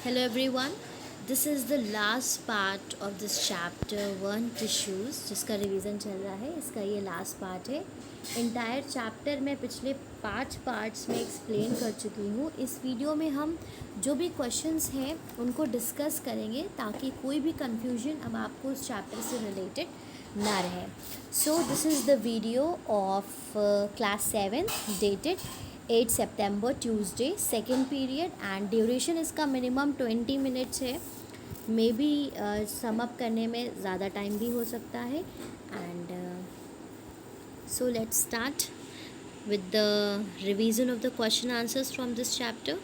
Hello everyone. This is the last part of this chapter 1 tissues जिसका revision चल रहा है. इसका ये लास्ट पार्ट है. इंटायर चैप्टर मैं पिछले 5 पार्ट्स में एक्सप्लेन कर चुकी हूँ. इस वीडियो में हम जो भी क्वेश्चंस हैं उनको डिस्कस करेंगे ताकि कोई भी कंफ्यूजन अब आपको उस चैप्टर से रिलेटेड ना रहे. So this is the video of class 7 dated 8 September Tuesday second period and duration इसका मिनिमम 20 मिनट्स है. मे बी सम अप करने में ज़्यादा टाइम भी हो सकता है. And so let's start with the revision of the question answers from this chapter.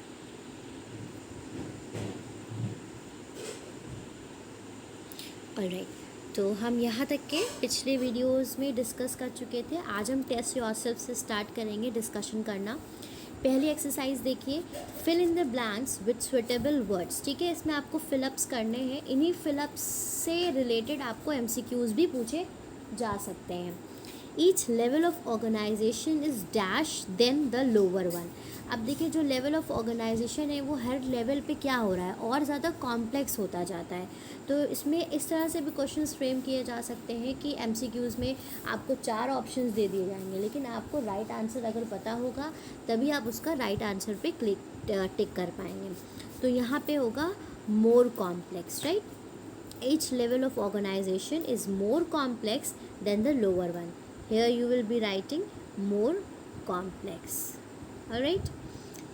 Alright, तो हम यहाँ तक के पिछले वीडियोस में डिस्कस कर चुके थे. आज हम टेस्ट योरसेल्फ से स्टार्ट करेंगे डिस्कशन करना. पहली एक्सरसाइज देखिए, fill in the blanks with suitable words. ठीक है, इसमें आपको फिलअप्स करने हैं. इन्हीं फिलअप्स से रिलेटेड आपको एमसीक्यूज़ भी पूछे जा सकते हैं. Each level of organisation is dash then the lower one. अब देखिए, जो लेवल ऑफ ऑर्गेनाइजेशन है वो हर लेवल पे क्या हो रहा है, और ज़्यादा कॉम्प्लेक्स होता जाता है. तो इसमें इस तरह से भी क्वेश्चंस फ्रेम किए जा सकते हैं कि एमसीक्यूज़ में आपको 4 ऑप्शंस दे दिए जाएंगे, लेकिन आपको राइट आंसर अगर पता होगा तभी आप उसका राइट आंसर पे टिक कर पाएंगे. तो यहाँ पे होगा more complex. Right, each level of organization is more complex than the lower one. Here you will be writing more complex. Alright,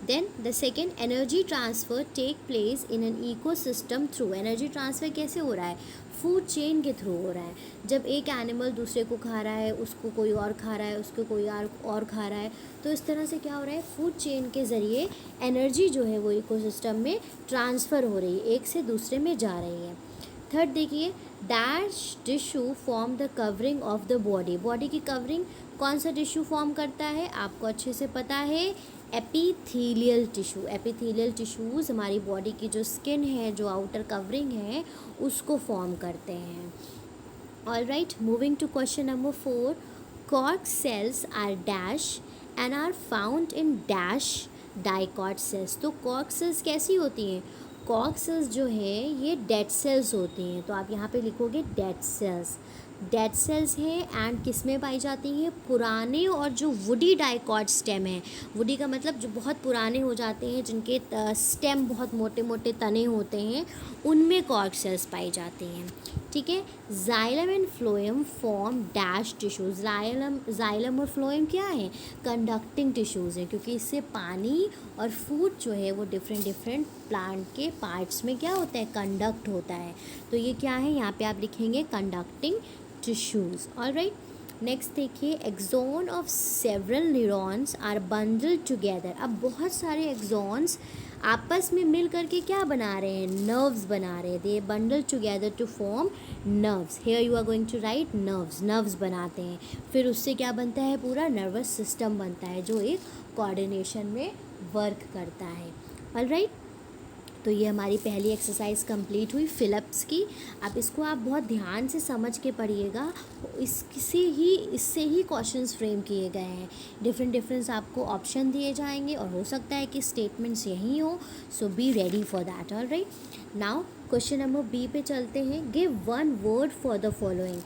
then the second, energy transfer take place in an ecosystem through. energy transfer कैसे हो रहा है? Food chain के through हो रहा है. जब एक एनिमल दूसरे को खा रहा है, उसको कोई और खा रहा है, उसको कोई और खा रहा है, तो इस तरह से क्या हो रहा है, फूड चेन के ज़रिए एनर्जी जो है वो इकोसिस्टम में ट्रांसफ़र हो रही है, एक से दूसरे में जा रही है. थर्ड देखिए, dash tissue form the covering of the body. Body की कवरिंग कौन सा टिश्यू फॉर्म करता है, आपको अच्छे से पता है, एपिथेलियल टिश्यू. एपिथेलियल टिश्यूज़ हमारी बॉडी की जो स्किन है, जो आउटर कवरिंग है, उसको फॉर्म करते हैं. Alright, moving to question number 4. Cork cells are dash and are found in dash dicot cells. तो कॉर्क सेल्स कैसी होती हैं? कॉर्क सेल्स जो है ये डेड सेल्स होती हैं. तो आप यहाँ पे लिखोगे डेड सेल्स. डेड सेल्स हैं एंड किस में पाई जाती हैं? पुराने और जो वुडी डाइकॉट स्टेम है. वुडी का मतलब जो बहुत पुराने हो जाते हैं, जिनके स्टेम बहुत मोटे मोटे तने होते हैं, उनमें कॉर्क सेल्स पाई जाती हैं. ठीक है, xylem and phloem form dash tissues. Xylem और फ्लोएम क्या है? कंडक्टिंग टिश्यूज़ हैं, क्योंकि इससे पानी और फूड जो है वो डिफरेंट प्लांट के पार्ट्स में क्या होता है, कंडक्ट होता है. तो ये क्या है, यहाँ पे आप लिखेंगे कंडक्टिंग टिश्यूज़. ऑलराइट, नेक्स्ट देखिए, axon of several neurons are bundled together. अब बहुत सारे एक्सॉन्स आपस में मिल करके क्या बना रहे हैं, नर्व्स बना रहे हैं. They bundle together to form nerves. Here you are going to write nerves. Nerves बनाते हैं, फिर उससे क्या बनता है, पूरा नर्वस सिस्टम बनता है जो एक कोऑर्डिनेशन में वर्क करता है. ऑलराइट, तो ये हमारी पहली एक्सरसाइज कंप्लीट हुई फिलअप्स की. अब इसको आप बहुत ध्यान से समझ के पढ़िएगा. इससे ही क्वेश्चंस फ्रेम किए गए हैं. डिफरेंट आपको ऑप्शन दिए जाएंगे और हो सकता है कि स्टेटमेंट्स यही हो. So be ready for that. Alright, now question number B पे चलते हैं. Give one word for the following.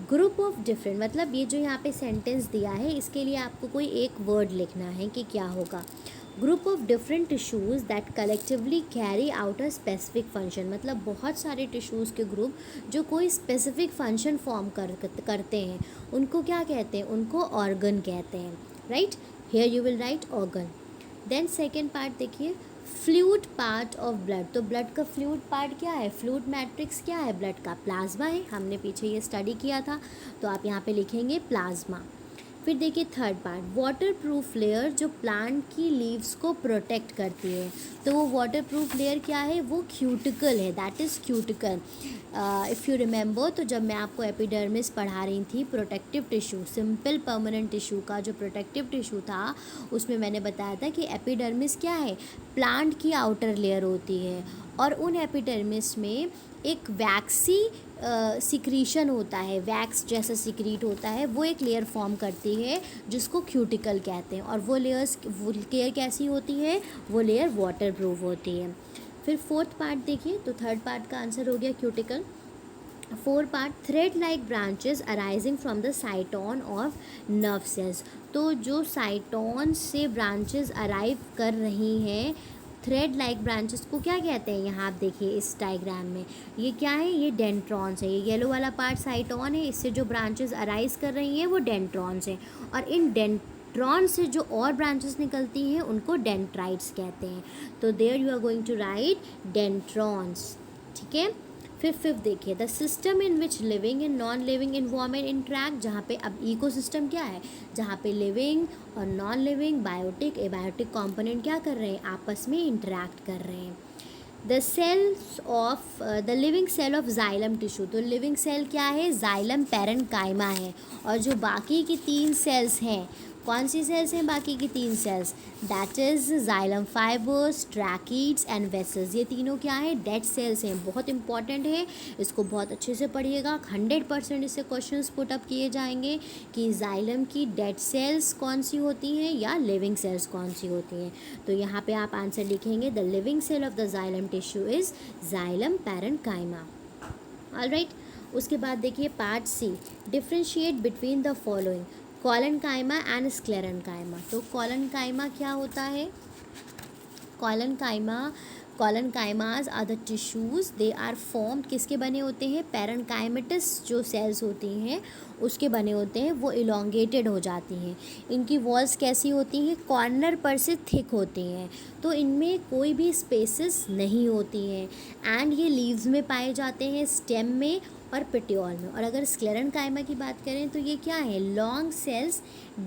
Group of different, मतलब ये जो यहाँ पे सेंटेंस दिया है इसके लिए आपको कोई एक वर्ड लिखना है कि क्या होगा. Group of different tissues that collectively carry out a specific function. मतलब बहुत सारे टिश्यूज़ के ग्रुप जो कोई स्पेसिफिक फंक्शन फॉर्म करते हैं, उनको क्या कहते हैं, उनको ऑर्गन कहते हैं. Right, here you will write organ. Then second part देखिए, फ्लूइड पार्ट ऑफ ब्लड. तो ब्लड का फ्लूइड पार्ट क्या है, फ्लूइड मैट्रिक्स क्या है, ब्लड का प्लाज्मा है. हमने पीछे ये स्टडी किया था, तो आप यहाँ पे लिखेंगे प्लाज्मा. फिर देखिए third part, water proof layer जो प्लांट की लीव्स को प्रोटेक्ट करती है. तो वो वाटर प्रूफ लेयर क्या है, वो क्यूटिकल है, that is cuticle. If you remember, तो जब मैं आपको एपिडर्मिस पढ़ा रही थी, protective tissue, simple permanent tissue का जो प्रोटेक्टिव टिश्यू था, उसमें मैंने बताया था कि एपिडर्मिस क्या है, प्लांट की आउटर लेयर होती है. और उन एपिडर्मिस में एक वैक्सी सिक्रीशन होता है, वैक्स जैसा सिक्रीट होता है, वो एक लेयर फॉर्म करती है जिसको क्यूटिकल कहते हैं. और वो लेयर कैसी होती है, वो लेयर वाटर प्रूफ होती है. फिर फोर्थ पार्ट देखिए, तो थर्ड पार्ट का आंसर हो गया cuticle. Fourth part, thread like branches arising from the साइटोन of nerve cells. तो जो साइटोन से ब्रांचेस अराइव कर रही हैं, थ्रेड लाइक ब्रांचेस को क्या कहते हैं, यहाँ आप देखिए इस डायग्राम में, ये क्या है, ये डेंड्रॉन्स है। ये येलो वाला पार्ट साइटोन है, इससे जो ब्रांचेस अराइज कर रही हैं वो डेंड्रॉन्स हैं, और इन डेंड्रॉन से जो और ब्रांचेस निकलती हैं उनको डेंड्राइट्स कहते हैं। तो there you are going to write dendrons, ठीक है। फिर फिफ्थ देखिए, the system in which living and non living environment interact, जहाँ पे अब इकोसिस्टम क्या है, जहाँ पे लिविंग और non living, biotic, abiotic component क्या कर रहे हैं, आपस में इंटरैक्ट कर रहे हैं। The cells of the living cell of xylem tissue, तो लिविंग सेल क्या है, जाइलम पैरेन्काइमा है, और जो बाकी की 3 सेल्स हैं, कौन सी सेल्स हैं बाकी की 3 cells, that is xylem fibres, tracheids and vessels. ये तीनों क्या है, डेड सेल्स हैं। बहुत इंपॉर्टेंट है, इसको बहुत अच्छे से पढ़िएगा। 100% इससे क्वेश्चंस पुट अप किए जाएंगे कि जाइलम की डेड सेल्स कौन सी होती हैं या लिविंग सेल्स कौन सी होती हैं। तो यहाँ पे आप आंसर लिखेंगे, the living cell of the xylem tissue is xylem parenchyma. Alright, उसके बाद देखिए part C, differentiate between the following, collenchyma and sclerenchyma. तो कॉलनकाइमा क्या होता है, collenchymas are the tissues, they are formed, किसके बने होते हैं, पैरेन्काइमेटस जो सेल्स होती हैं उसके बने होते हैं, वो इलोंगेटेड हो जाती हैं। इनकी वॉल्स कैसी होती हैं, कॉर्नर पर से थिक होती हैं, तो इनमें कोई भी स्पेसेस नहीं होती हैं, एंड ये लीव्स में पाए जाते हैं, स्टेम में और पेटियोल में। और अगर स्क्लेरेन्काइमा की बात करें तो ये क्या है, long cells,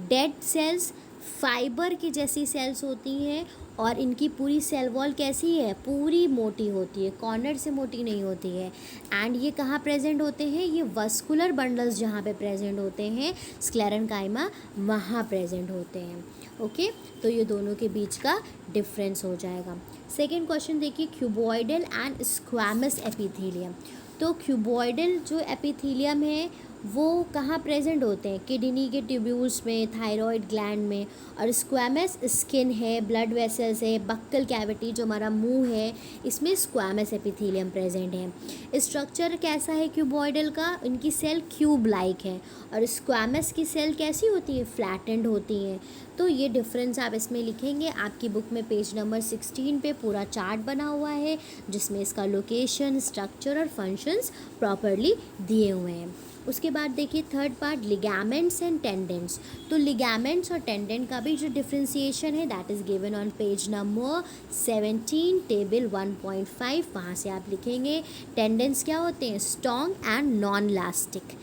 dead cells, fibre की जैसी सेल्स होती हैं, और इनकी पूरी सेल वॉल कैसी है, पूरी मोटी होती है, कॉर्नर से मोटी नहीं होती है। एंड ये कहाँ प्रेजेंट होते हैं, ये वस्कुलर बंडल्स जहाँ पे प्रेजेंट होते हैं स्क्लेरेन्काइमा, वहाँ प्रेजेंट होते हैं। ओके, तो ये दोनों के बीच का डिफरेंस हो जाएगा। सेकेंड क्वेश्चन देखिए, क्यूबॉइडल एंड स्क्वैमस एपिथेलियम। तो क्यूबॉइडल जो एपिथेलियम है वो कहाँ प्रेजेंट होते हैं, किडनी के ट्यूब्यूल्स में, थायराइड ग्लैंड में, और स्क्वैमस स्किन है, ब्लड वेसल्स है, बक्कल कैविटी जो हमारा मुंह है, इसमें स्क्वैमस एपिथेलियम प्रेजेंट है। स्ट्रक्चर कैसा है क्यूबॉइडल का, इनकी सेल क्यूब लाइक है, और स्क्वैमस की सेल कैसी होती है, फ्लैटेंड होती हैं। तो ये डिफरेंस आप इसमें लिखेंगे। आपकी बुक में पेज नंबर 16 पे पूरा चार्ट बना हुआ है जिसमें इसका लोकेशन, स्ट्रक्चर और फंक्शंस प्रॉपरली दिए हुए हैं। उसके बाद देखिए थर्ड पार्ट, लिगामेंट्स एंड टेंडेंट्स। तो लिगामेंट्स और टेंडेंट का भी जो डिफ्रेंसिएशन है that is given on page number 17 table 1.5, वहाँ से आप लिखेंगे। टेंडेंट्स क्या होते हैं, स्ट्रॉन्ग एंड नॉन इलास्टिक,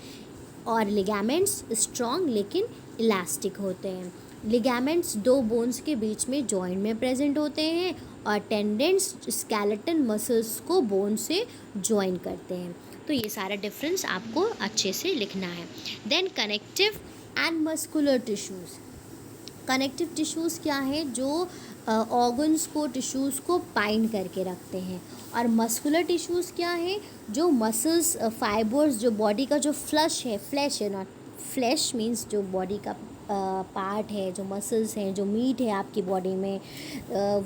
और लिगामेंट्स स्ट्रॉन्ग लेकिन इलास्टिक होते हैं। लिगामेंट्स 2 बोन्स के बीच में जॉइंट में प्रेजेंट होते हैं, और टेंडेंट्स स्केलेटन मसल्स को बोन से जॉइन करते हैं। तो ये सारा डिफरेंस आपको अच्छे से लिखना है। Then connective and muscular tissues. Connective tissues क्या है, जो ऑर्गन्स को, टिश्यूज़ को बाइंड करके रखते हैं, और मस्कुलर टिश्यूज़ क्या है, जो मसल्स, फाइबर्स, जो बॉडी का जो फ्लश है, फ्लैश है, नॉट फ्लैश मीन्स जो बॉडी का पार्ट है, जो मसल्स हैं, जो मीट है आपकी बॉडी में,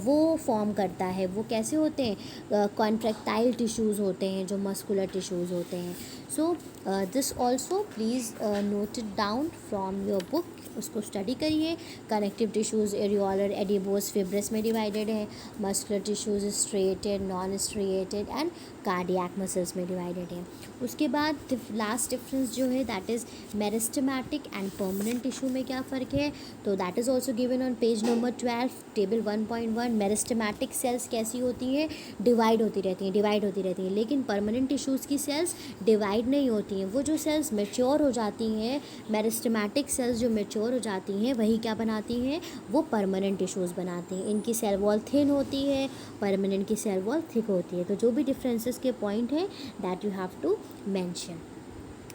वो फॉर्म करता है। वो कैसे होते हैं, कॉन्ट्रैक्टाइल टिश्यूज़ होते हैं जो मस्कुलर टिश्यूज़ होते हैं। So this also please note it down from your book, उसको स्टडी करिए। Connective tissues areolar, adipose, fibrous में डिवाइडेड है। Muscular tissues striated, non striated and cardiac muscles में डिवाइडेड है। उसके बाद लास्ट डिफरेंस जो है that is meristematic and permanent tissue में क्या फ़र्क है, तो that is also given on page number 12 table 1.1। Meristematic cells कैसी होती हैं, डिवाइड होती रहती हैं, लेकिन परमानेंट टिश्यूज़ की सेल्स डिवाइड नहीं होती हैं। वो जो सेल्स मेच्योर हो जाती हैं, मेरिस्टेमेटिक सेल्स जो मेच्योर हो जाती हैं, वही क्या बनाती हैं, वो परमानेंट टिश्यूज़ बनाती हैं। इनकी सेल वॉल थिन होती है, परमानेंट की सेल वॉल थिक होती है। तो जो भी डिफरेंसेस के पॉइंट हैं that you have to mention,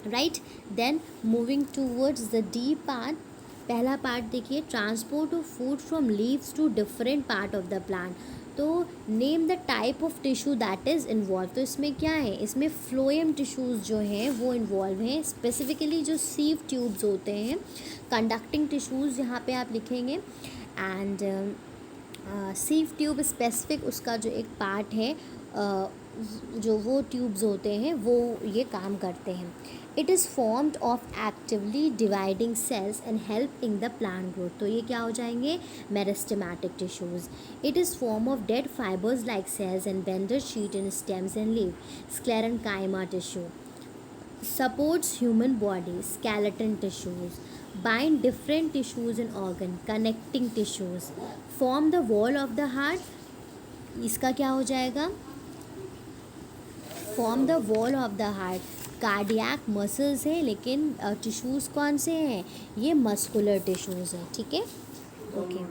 right. Then moving towards the D part. पहला पार्ट देखिए, transport of food from leaves to different part of the plant. तो name the type of tissue that is involve. तो इसमें क्या है, इसमें phloem tissues जो हैं वो इन्वॉल्व हैं, स्पेसिफिकली जो सीव ट्यूब्स होते हैं, कंडक्टिंग टिश्यूज़ यहाँ पे आप लिखेंगे। एंड सीव ट्यूब स्पेसिफिक उसका जो एक पार्ट है, जो वो ट्यूब्स होते हैं वो ये काम करते हैं. It is formed of actively dividing cells and helping the plant growth. तो ये क्या हो जाएंगे, meristematic tissues. It is form of dead fibres like cells and bender sheet in stems and leave. Sclerenchyma tissue supports human body. Skeleton tissues bind different tissues and organ. Connecting tissues form the wall of the heart. इसका क्या हो जाएगा, form the wall of the heart. Cardiac muscles है, लेकिन tissues कौन से हैं, ये मस्कुलर टिश्यूज़ हैं. ठीक है, okay.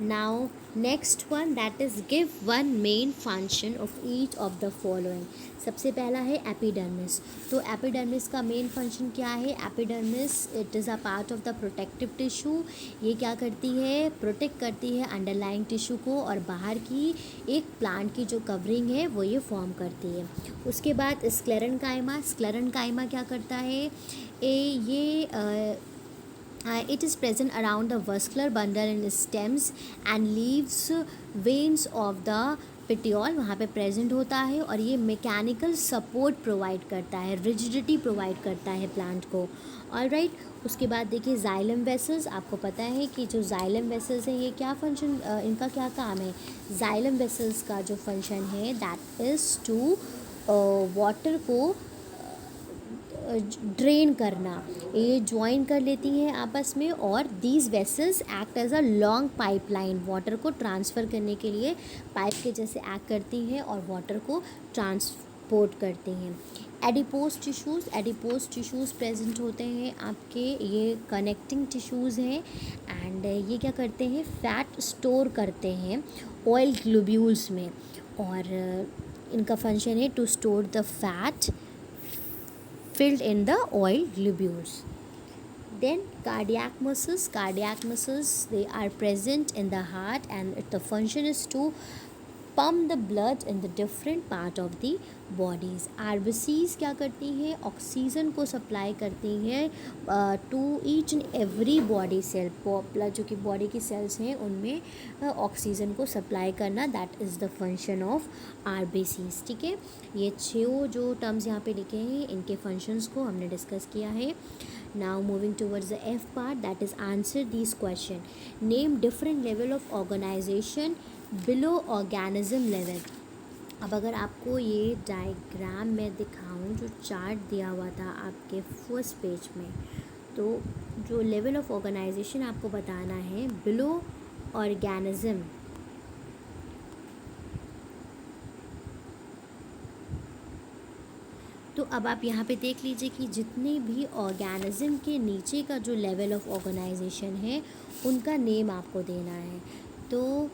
Now next one, that is give one main function of each of the following. सबसे पहला है एपिडर्मिस. तो एपिडर्मिस का मेन फंक्शन क्या है, epidermis it is a part of the protective tissue. ये क्या करती है, प्रोटेक्ट करती है अंडरलाइंग टिश्यू को, और बाहर की एक प्लांट की जो कवरिंग है वो ये फॉर्म करती है. उसके बाद स्क्लेरेंकाइमा. स्क्लेरेंकाइमा क्या करता है, ये it is present around the vascular bundle in stems and leaves veins of the petiole. वहाँ पे प्रेजेंट होता है और ये मैकेनिकल सपोर्ट प्रोवाइड करता है, रिजिडिटी प्रोवाइड करता है प्लांट को. ऑलराइट, उसके बाद देखिए जाइलम वेसल्स. आपको पता है कि जो जाइलम वेसल्स हैं ये क्या फंक्शन, इनका क्या काम है. जाइलम वेसल्स का जो फंक्शन है दैट इज़ टू वाटर को ड्रेन करना. ये ज्वाइन कर लेती हैं आपस में, और these vessels act as a long pipeline. Water को ट्रांसफ़र करने के लिए पाइप के जैसे एक्ट करती हैं और वाटर को ट्रांसपोर्ट करती हैं. Adipose tissues. Adipose tissues present होते हैं आपके, ये कनेक्टिंग टिश्यूज़ हैं, एंड ये क्या करते हैं, फैट स्टोर करते हैं ऑयल ग्लोब्यूल्स में, और इनका फंक्शन है to store the fat filled in the oil globules. Then cardiac muscles. Cardiac muscles, they are present in the heart, and the function is to pump the blood in the different part of the bodies. RBCs क्या करती हैं, oxygen को supply करती हैं to each and every body cell. Blood जो कि body की sales हैं उनमें ऑक्सीजन को सप्लाई करना, that is the function of RBCs. ठीक है, ये 6 जो टर्म्स यहाँ पे लिखे हैं इनके फंक्शंस को हमने डिस्कस किया है. Now moving towards the F part, that is answer these question. Name different level of organization below organism level. अब अगर आपको ये डायग्राम में दिखाऊं जो चार्ट दिया हुआ था आपके फर्स्ट पेज में, तो जो लेवल ऑफ ऑर्गेनाइजेशन आपको बताना है बिलो ऑर्गेनिज्म, तो अब आप यहाँ पे देख लीजिए कि जितने भी ऑर्गेनिज्म के नीचे का जो लेवल ऑफ ऑर्गेनाइजेशन है उनका नेम आपको देना है. तो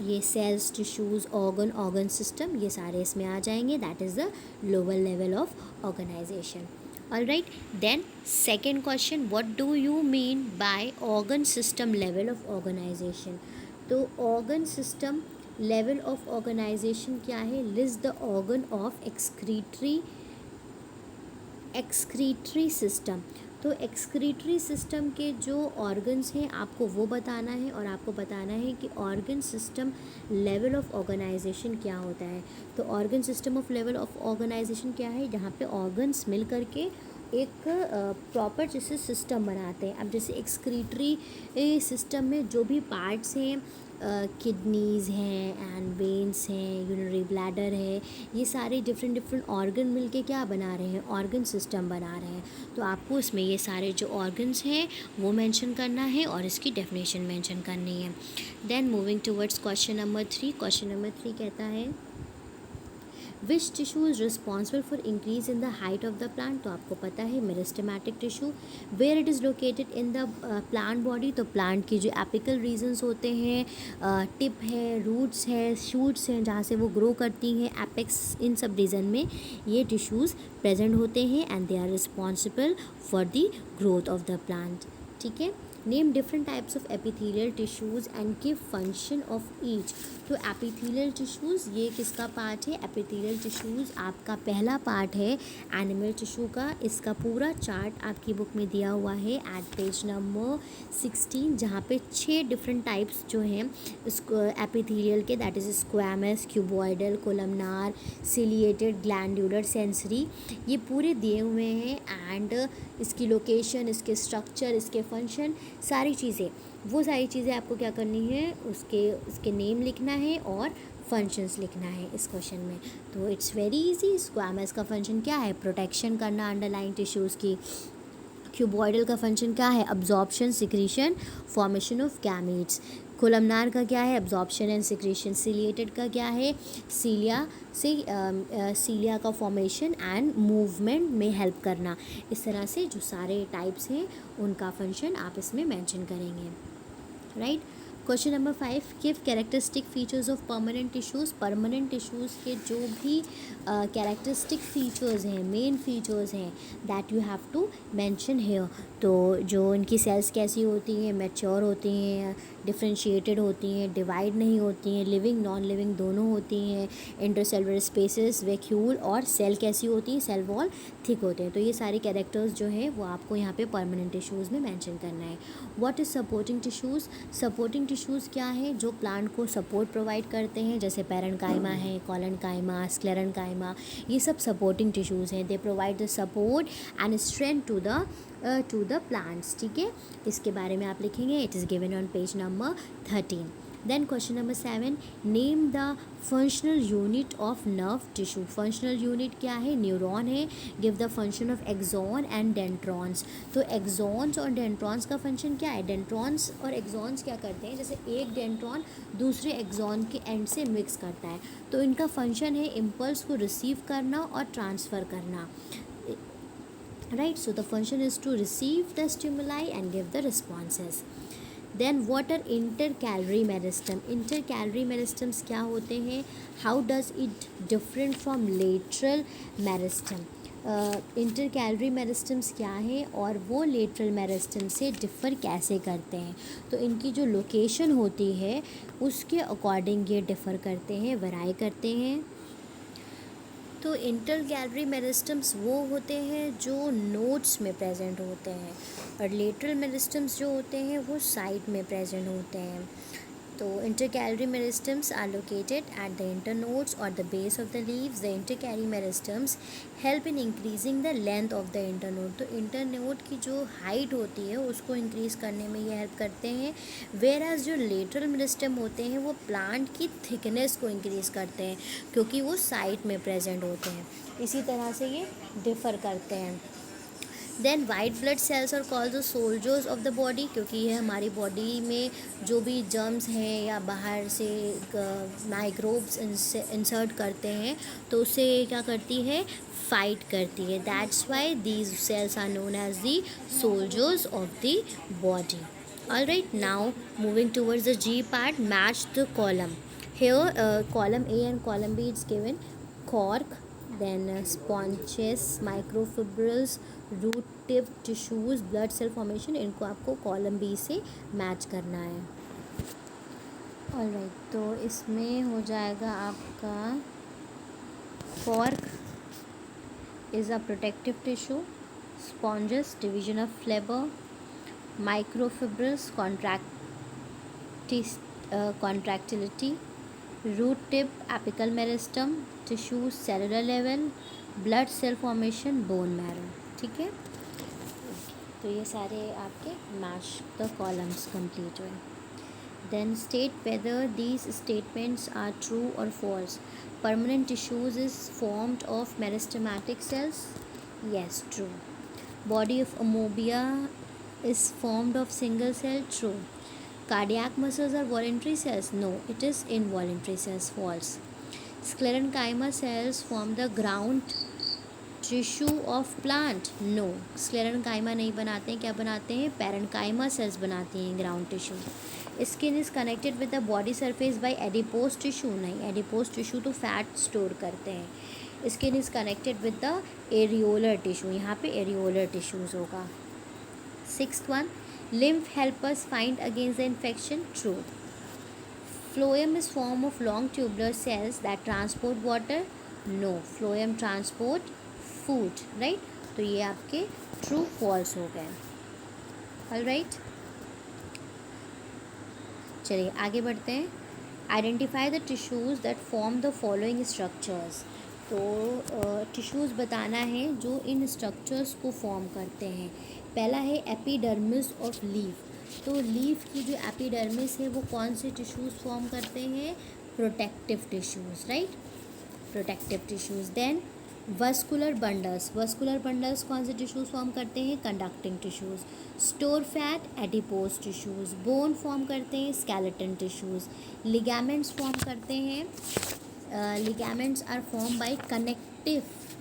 ये सेल्स, टिश्यूज़, ऑर्गन सिस्टम, ये सारे इसमें आ जाएंगे. That is the lower level of organisation. Alright, then second question, what do you mean by organ system level of organisation. तो organ system level of organisation क्या है, list the organ of excretory system. तो excretory system के जो organs हैं आपको वो बताना है, और आपको बताना है कि organ system level of organisation क्या होता है. तो organ system of level of organisation क्या है, जहाँ पे ऑर्गन्स मिल करके एक प्रॉपर जैसे सिस्टम बनाते हैं. अब जैसे एक्सक्रीटरी सिस्टम में जो भी पार्ट्स हैं, किडनीज़ हैं एंड वेन्स हैं, यूरिनरी ब्लैडर है, ये सारे डिफरेंट ऑर्गन मिलके क्या बना रहे हैं, ऑर्गन सिस्टम बना रहे हैं. तो आपको इसमें ये सारे जो ऑर्गन्स हैं वो मेंशन करना है और इसकी डेफिनेशन मेंशन करनी है. Then moving towards question number 3. Question number 3 कहता है which tissue is responsible for increase in the height of the plant. तो आपको पता है meristematic tissue. Where it is located in the plant body. तो plant की जो एपिकल रीजन्स होते हैं, टिप है, रूट्स है, शूट्स हैं जहाँ से वो ग्रो करती हैं, एपेक्स, इन सब रीजन में ये टिश्यूज़ प्रेजेंट होते हैं and they are responsible for the growth of the plant. ठीक है, name different types of epithelial tissues and give function of each. तो एपिथेलियल टिश्यूज़ ये किसका पार्ट है? एपिथेलियल टिश्यूज़ आपका पहला पार्ट है एनिमल टिश्यू का। इसका पूरा चार्ट आपकी बुक में दिया हुआ है एट पेज नंबर 16, जहाँ पे 6 डिफरेंट टाइप्स जो हैं एपिथेलियल के, that is squamous, cuboidal, columnar, ciliated, glandular, sensory, ये पूरे दिए हुए हैं। एंड इसकी लोकेशन, इसके स्ट्रक्चर, इसके फंक्शन, सारी चीज़ें, वो सारी चीज़ें आपको क्या करनी है, उसके नेम लिखना है और फंक्शंस लिखना है इस क्वेश्चन में। तो इट्स वेरी इजी। स्क्वैमस का फंक्शन क्या है? प्रोटेक्शन करना अंडरलाइन टिश्यूज़ की। क्यूबॉइडल का फंक्शन क्या है? Absorption, secretion, formation of gametes. Columnar का क्या है? Absorption and secretion. सिलिएटेड का क्या है? सीलिया का फॉर्मेशन एंड मूवमेंट में हेल्प करना। इस तरह से जो सारे टाइप्स हैं उनका फंक्शन आप इसमें मेंशन करेंगे, right. Question number 5, give characteristic features of permanent tissues. Permanent tissues के जो भी कैरेक्टरिस्टिक फीचर्स हैं, मेन फीचर्स हैं, that you have to mention here. तो जो इनकी सेल्स कैसी होती हैं? मैच्योर होती हैं, डिफरेंशिएटेड होती हैं, डिवाइड नहीं होती हैं, लिविंग नॉन लिविंग दोनों होती हैं, इंटरसेलुलर स्पेसेस, वैक्यूल, और सेल कैसी होती हैं? सेल वॉल थिक होते हैं। तो ये सारे कैरेक्टर्स जो हैं वो आपको यहाँ पे परमानेंट टिश्यूज़ में मेंशन करना है। What is supporting tissues? Supporting tissues क्या है? जो प्लांट को सपोर्ट प्रोवाइड करते हैं, जैसे पैरेन्काइमा है, कॉलनकाइमा, स्क्लेरेन्काइमा, ये सब सपोर्टिंग टिश्यूज़ हैं। They provide the support and strength to the plants, ठीक है। इसके बारे में आप लिखेंगे, it is given on page number 13। Then question number 7, name the functional unit of nerve tissue. Functional unit क्या है? न्यूरॉन है। Give the function of axon and dendrons. तो एक्सॉन्स और डेंड्रॉन्स का फंक्शन क्या है? डेंड्रॉन्स और एक्सॉन्स क्या करते हैं? जैसे एक डेंड्रॉन दूसरे एक्सॉन के एंड से मिक्स करता है, तो इनका फंक्शन है इम्पल्स को रिसीव करना और ट्रांसफ़र करना, right? So the function is to receive the stimuli and give the responses. Then what are intercalary meristem? Intercalary meristems क्या होते हैं? How does it different from lateral meristem? Intercalary meristems क्या है और वो लेटरल मेरिस्टम से differ कैसे करते हैं? तो इनकी जो लोकेशन होती है उसके अकॉर्डिंग ये डिफ़र करते हैं, वैराई करते हैं। तो इंटरकैलरी मेरिस्टम्स वो होते हैं जो नोड्स में प्रेजेंट होते हैं, और लेटरल मेरिस्टम्स जो होते हैं वो साइड में प्रेजेंट होते हैं। तो intercalary meristems are located at the internodes और the base of the leaves. The intercalary meristems help in increasing the length of the internode. तो इंटरनोड की जो हाइट होती है उसको इंक्रीज़ करने में ये हेल्प करते हैं। वेयर एज जो लेटरल मेरिस्टम होते हैं वो प्लांट की थिकनेस को इंक्रीज़ करते हैं, क्योंकि वो साइड में प्रेजेंट होते हैं। इसी तरह से ये डिफ़र करते हैं। Then white blood cells are called the soldiers of the body, क्योंकि ये हमारी बॉडी में जो भी जर्म्स हैं या बाहर से माइक्रोब्स इंसर्ट करते हैं तो उससे क्या करती है? फाइट करती है। That's why these cells are known as the soldiers of the body. Alright, now moving towards the G part, match the column. Here column A and column B is given cork, then sponges, microfibrils, root tip tissues, blood cell formation. इनको आपको column B से match करना है। Alright, तो इसमें हो जाएगा आपका cork is a protective tissue, sponges division of flabber, microfibrils contractility, root tip apical meristem, tissues cellular level, blood cell formation, bone marrow। ठीक है, तो ये सारे आपके मैच द कॉलम्स कंप्लीट हुए। Then state whether these statements are true और false. Permanent tissues is formed of meristematic cells, yes, true. Body of amoeba is formed of single cell, true. Cardiac muscles are voluntary cells, no, it is involuntary cells, false. Sclerenchyma cells form the ground tissue of plant, no. Sclerenchyma नहीं बनाते हैं, क्या बनाते हैं? parenchyma cells बनाती हैं ground tissue. Skin is connected with the body surface by adipose tissue, नहीं, adipose tissue तो फैट स्टोर करते हैं। Skin is connected with the areolar tissue, यहाँ पे एरियोलर टिश्यूज़ होगा। 6th one, lymph help us fight against the infection, truth. Phloem is form of long tubular cells that transport water, no. Phloem transport food, right? तो ये आपके true false हो गए. Alright, चलिए आगे बढ़ते हैं. Identify the tissues that form the following structures. तो टिश्यूज़ बताना है जो इन स्ट्रक्चर्स को फॉर्म करते हैं. पहला है एपिडर्मिस ऑफ लीफ. तो लीफ की जो एपिडर्मिस है वो कौन से टिश्यूज़ फॉर्म करते हैं? Protective tissues, right, protective tissues. Then vascular bundles. Vascular bundles कौन से टिश्यूज़ फॉर्म करते हैं? Conducting tissues. Store fat adipose tissues. Bone form करते हैं स्केलेटन टिश्यूज़. लिगामेंट्स फॉर्म करते हैं, ligaments are form by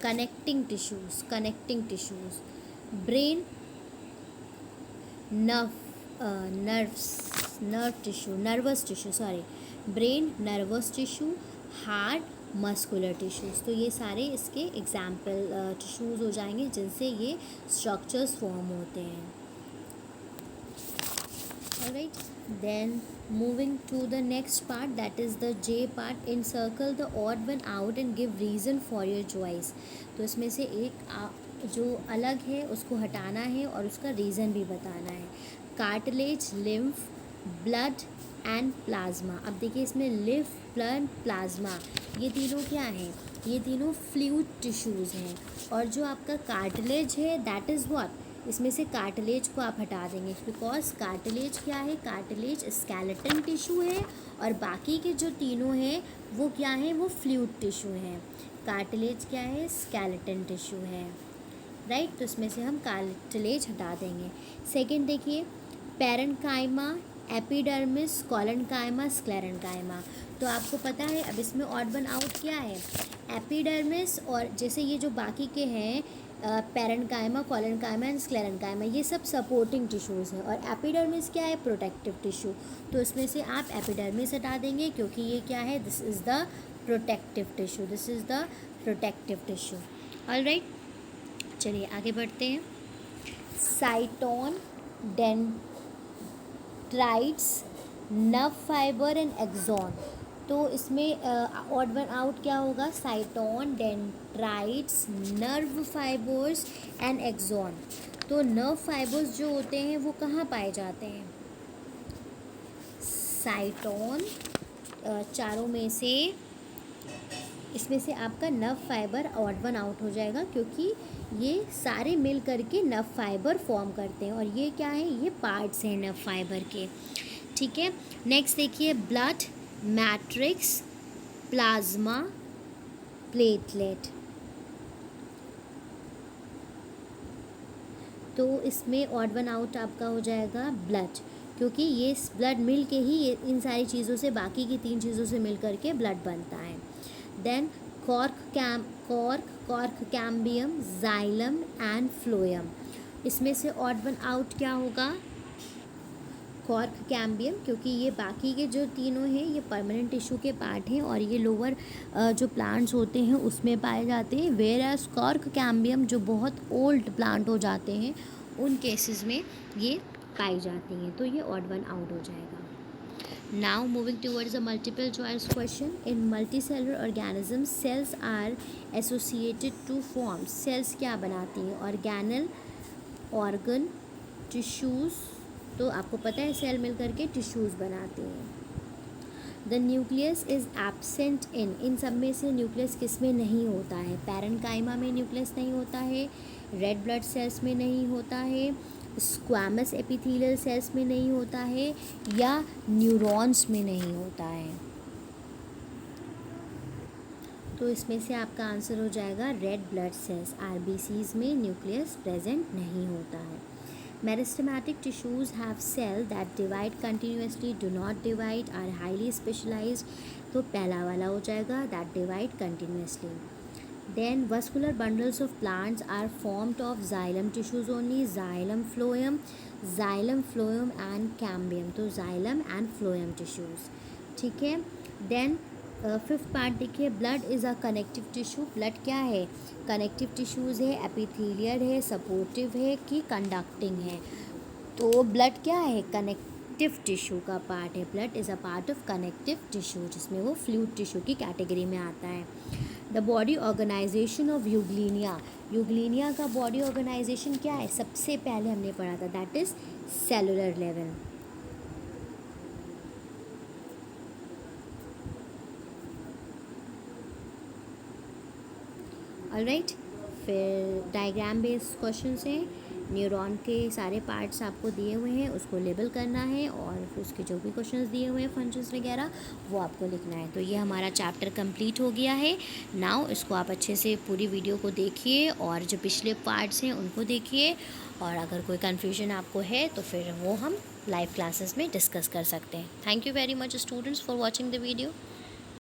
connecting tissues. Brain nervous tissue, brain nervous tissue, heart muscular tissues. तो ये सारे इसके एग्जाम्पल टिश्यूज़ हो जाएंगे जिनसे ये स्ट्रक्चर्स फॉर्म होते हैं. Alright, then moving to the next part, that is the J part. Encircle the odd one out and give reason for your choice. तो इसमें से एक जो अलग है उसको हटाना है और उसका रीज़न भी बताना है. Cartilage, lymph, blood and plasma. अब देखिए इसमें लिम्फ, ब्लड, प्लाज्मा, ये तीनों क्या हैं? ये तीनों फ्लूइड टिश्यूज़ हैं. और जो आपका कार्टिलेज है दैट इज़ व्हाट? इसमें से कार्टिलेज को आप हटा देंगे बिकॉज कार्टिलेज क्या है? कार्टिलेज स्केलेटन टिश्यू है और बाकी के जो तीनों हैं वो क्या हैं? वो फ्लूइड टिश्यू हैं. कार्टिलेज क्या है? स्केलेटन टिश्यू है, राइट. तो इसमें से हम कार्टिलेज हटा देंगे. सेकेंड देखिए, पैरेन्काइमा, एपिडर्मिस, कोलेनकाइमा, स्क्लेरेन्काइमा. तो आपको पता है अब इसमें ऑड वन आउट क्या है? एपिडर्मिस. और जैसे ये जो बाकी के हैं पैरेन्काइमा, कोलेनकाइमा एंड स्क्लेरेन्काइमा, ये सब सपोर्टिंग टिश्यूज़ हैं. और एपिडर्मिस क्या है? Protective tissue. तो इसमें से आप एपिडर्मिस हटा देंगे क्योंकि ये क्या है? This is the protective tissue. Alright, चलिए आगे बढ़ते हैं. Cyton, dendrites, nerve fibre and axon. तो इसमें ऑड वन आउट क्या होगा? Cyton, dendrites, nerve fibres and axon. तो नर्व फाइबर्स जो होते हैं वो कहाँ पाए जाते हैं? साइटोन, चारों में से इसमें से आपका nerve fibre odd one out हो जाएगा क्योंकि ये सारे मिल करके नर्व फाइबर फॉर्म करते हैं. और ये क्या है? ये पार्ट्स हैं नर्व फाइबर के, ठीक है. नेक्स्ट देखिए, ब्लड, मैट्रिक्स, प्लाज्मा, प्लेटलेट. तो इसमें ऑड वन आउट आपका हो जाएगा ब्लड क्योंकि ये ब्लड मिल के ही ये इन सारी चीज़ों से, बाकी की 3 चीज़ों से मिल करके ब्लड बनता है. Then cork, cambium, xylem and phloem. इसमें से ऑड वन आउट क्या होगा? कॉर्क, कैम्बियम, क्योंकि ये बाकी के जो तीनों हैं ये परमानेंट टिश्यू के पार्ट हैं और ये लोअर जो प्लांट्स होते हैं उसमें पाए जाते हैं. वेयर एज कॉर्क, कैम्बियम जो बहुत ओल्ड प्लांट हो जाते हैं उन केसेस में ये पाई जाती हैं. तो ये ऑड वन आउट हो जाएगा. Now moving towards a multiple choice question. In multicellular organisms, cells are associated to form. Cells क्या बनाती हैं? Organelle, organ, tissues. तो आपको पता है सेल मिल करके टिश्यूज़ बनाती हैं. The nucleus is absent in सब में से न्यूक्लियस किस में नहीं होता है? पैरेन्काइमा में न्यूक्लियस नहीं होता है, रेड ब्लड सेल्स में नहीं होता है, स्क्वैमस एपिथेलियल सेल्स में नहीं होता है, या न्यूरॉन्स में नहीं होता है. तो इसमें से आपका आंसर हो जाएगा रेड ब्लड सेल्स. आरबीसीज में न्यूक्लियस प्रेजेंट नहीं होता है. Meristematic tissues have cell that divide continuously, do not divide, are highly specialised. तो पहला वाला हो जाएगा that divide continuously. Then vascular bundles of plants are formed of xylem tissues only, xylem phloem and cambium. तो xylem and phloem tissues, ठीक है. Then fifth part देखिए, blood is a connective tissue. Blood क्या है? Connective tissues है, epithelial है, supportive है कि कंडक्टिंग है? तो ब्लड क्या है, कनेक्टिव टिश्यू का पार्ट है। Blood is a part of connective tissue, जिसमें वो फ्लूइड टिश्यू की कैटेगरी में आता है। द बॉडी ऑर्गेनाइजेशन ऑफ यूग्लिनिया, यूग्लिनिया का बॉडी ऑर्गेनाइजेशन क्या है, सबसे पहले हमने पढ़ा था, that is cellular level. Alright, फिर डायग्राम बेस्ड क्वेश्चन हैं। न्यूरॉन के सारे पार्ट्स आपको दिए हुए हैं, उसको लेबल करना है और उसके जो भी क्वेश्चंस दिए हुए हैं फंक्शंस वगैरह वो आपको लिखना है। तो ये हमारा चैप्टर कंप्लीट हो गया है। नाउ इसको आप अच्छे से पूरी वीडियो को देखिए और जो पिछले पार्ट्स हैं उनको देखिए, और अगर कोई कन्फ्यूजन आपको है तो फिर वो हम लाइव क्लासेस में डिस्कस कर सकते हैं। Thank you very much students for watching the video.